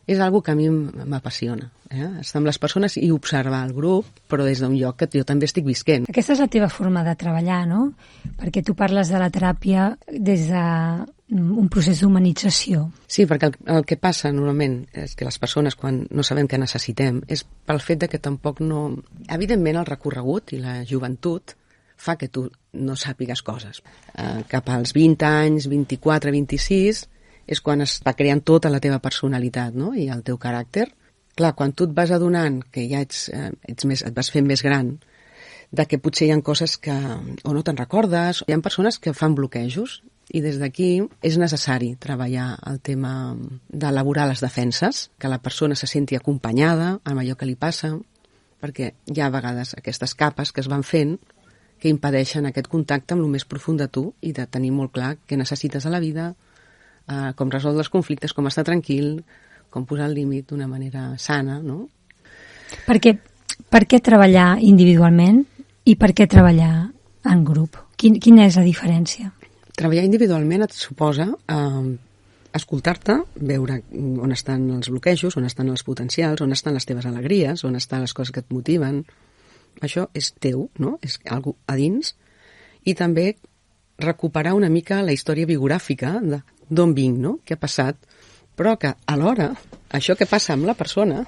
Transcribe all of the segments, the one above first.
és algo que a mi m'apassiona. Estar amb les persones i observar el grup, però des d'un lloc que jo també estic visquent. Aquesta és la teva forma de treballar, no? Perquè tu parles de la teràpia des d'un procés d'humanització. Sí, perquè el que passa normalment és que les persones, quan no sabem què necessitem, és pel fet de que tampoc no... Evidentment, el recorregut i la joventut fa que tu no sàpigues coses. Cap als 20 anys, 24, 26, és quan es va creant tota la teva personalitat, no? I el teu caràcter. Clar, quan tu et vas adonant que ja et vas fent més gran, de que potser hi ha coses que o no te'n recordes, hi ha persones que fan bloquejos, i des d'aquí és necessari treballar el tema d'elaborar les defenses, que la persona se senti acompanyada amb allò que li passa, perquè hi ha a vegades aquestes capes que es van fent que impedeixen aquest contacte amb el més profund de tu i de tenir molt clar què necessites a la vida, com resoldre els conflictes, com estar tranquil, com posar el límit d'una manera sana, no? Per què treballar individualment i per què treballar en grup? Quina és la diferència? Treballar individualment et suposa escoltar-te, veure on estan els bloquejos, on estan els potencials, on estan les teves alegries, on estan les coses que et motiven. Això és teu, no? És algo a dins. I també recuperar una mica la història biogràfica d'on vinc, no? Què ha passat? Però que, alhora, això que passa amb la persona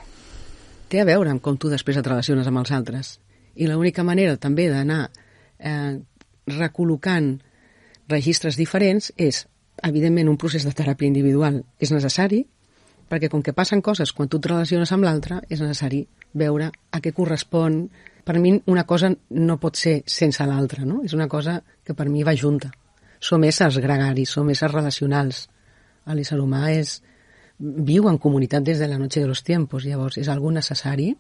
té a veure amb com tu després et relaciones amb els altres. I l'única manera també d'anar recol·locant registres diferents és, evidentment, un procés de teràpia individual és necessari, perquè com que passen coses quan tu et relaciones amb l'altre, és necessari veure a què correspon. Per mi una cosa no pot ser sense l'altra, no? És una cosa que per mi va junta. Som éssers gregaris, som éssers relacionals. L'ésser humà viu en comunitat des de la noche de los tiempos, llavors és algo necessari